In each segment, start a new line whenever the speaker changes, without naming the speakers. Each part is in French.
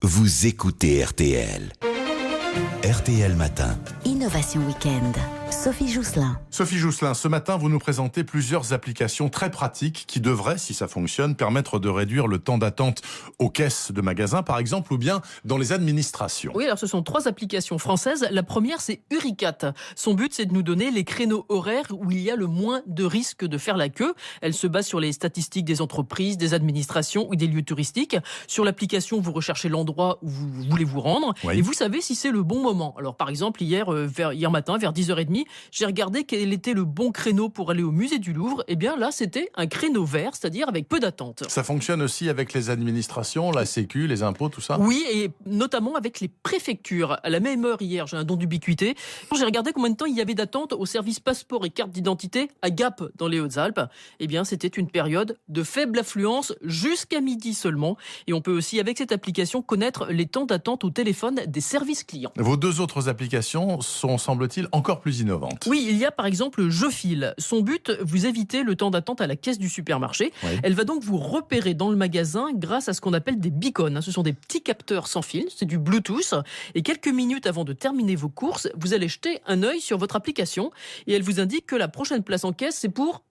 Vous écoutez RTL. RTL Matin.
Innovation Week-end. Sophie Jousselin.
Sophie Jousselin, ce matin, vous nous présentez plusieurs applications très pratiques qui devraient, si ça fonctionne, permettre de réduire le temps d'attente aux caisses de magasins, par exemple, ou bien dans les administrations.
Oui, alors ce sont 3 applications françaises. La première, c'est Uricat. Son but, c'est de nous donner les créneaux horaires où il y a le moins de risque de faire la queue. Elle se base sur les statistiques des entreprises, des administrations ou des lieux touristiques. Sur l'application, vous recherchez l'endroit où vous voulez vous rendre et vous savez si c'est le bon moment. Alors par exemple, hier matin, vers 10h30, j'ai regardé quel était le bon créneau pour aller au musée du Louvre. Eh bien là, c'était un créneau vert, c'est-à-dire avec peu d'attente.
Ça fonctionne aussi avec les administrations, la Sécu, les impôts, tout ça ?
Oui, et notamment avec les préfectures. À la même heure hier, j'ai un don d'ubiquité. J'ai regardé combien de temps il y avait d'attente au service passeport et carte d'identité à Gap, dans les Hautes-Alpes. Eh bien, c'était une période de faible affluence jusqu'à midi seulement. Et on peut aussi, avec cette application, connaître les temps d'attente au téléphone des services clients.
Vos 2 autres applications sont, semble-t-il, encore plus innovantes.
Oui, il y a par exemple JeFile. Son but, vous éviter le temps d'attente à la caisse du supermarché.
Oui.
Elle va donc vous repérer dans le magasin grâce à ce qu'on appelle des beacons. Ce sont des petits capteurs sans fil, c'est du Bluetooth. Et quelques minutes avant de terminer vos courses, vous allez jeter un œil sur votre application et elle vous indique que la prochaine place en caisse, c'est pour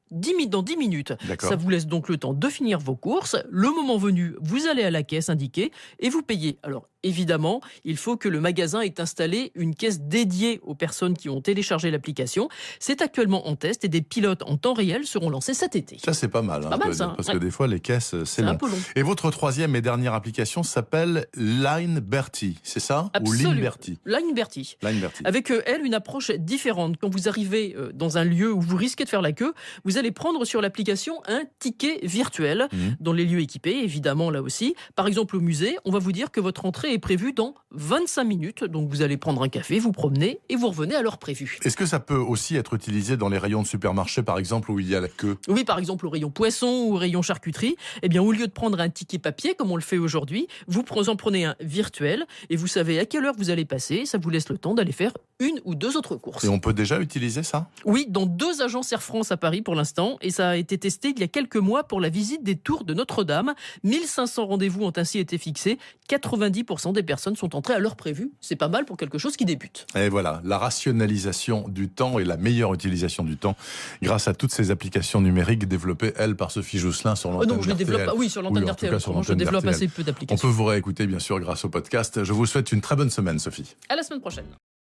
dans 10 minutes.
D'accord.
Ça vous laisse donc le temps de finir vos courses. Le moment venu, vous allez à la caisse indiquée et vous payez. Alors évidemment, il faut que le magasin ait installé une caisse dédiée aux personnes qui ont téléchargé l'application. C'est actuellement en test et des pilotes en temps réel seront lancés cet été.
Ça, c'est pas mal.
Pas mal, ça,
parce
ouais.
que des fois, les caisses, c'est long.
un peu long.
Et votre 3e et dernière application s'appelle Lineberty, c'est ça ?
Absolument.
Ou Lineberty.
Lineberty.
Lineberty.
Avec elle, une approche différente. Quand vous arrivez dans un lieu où vous risquez de faire la queue, vous allez prendre sur l'application un ticket virtuel dans les lieux équipés, évidemment là aussi. Par exemple au musée, on va vous dire que votre entrée est prévue dans 25 minutes. Donc vous allez prendre un café, vous promener et vous revenez à l'heure prévue.
Est-ce que ça peut aussi être utilisé dans les rayons de supermarché, par exemple, où il y a la queue ?
Oui, par exemple au rayon poisson ou au rayon charcuterie, eh bien au lieu de prendre un ticket papier comme on le fait aujourd'hui, vous en prenez un virtuel et vous savez à quelle heure vous allez passer. Ça vous laisse le temps d'aller faire 1 ou 2 autres courses.
Et on peut déjà utiliser ça ?
Oui, dans 2 agences Air France à Paris pour l'instant, et ça a été testé il y a quelques mois pour la visite des tours de Notre-Dame. 1500 rendez-vous ont ainsi été fixés. 90% des personnes sont entrées à l'heure prévue. C'est pas mal pour quelque chose qui débute.
Et voilà, la rationalisation du temps et la meilleure utilisation du temps grâce à toutes ces applications numériques développées, elles, par Sophie Jousselin sur l'antenne
Non, je les développe pas. Oui, sur l'antenne
en tout
d'RTL.
cas, sur
Je
l'antenne
développe
d'RTL.
assez peu
On
d'applications.
peut vous réécouter, bien sûr, grâce au podcast. Je vous souhaite une très bonne semaine, Sophie.
À la semaine prochaine.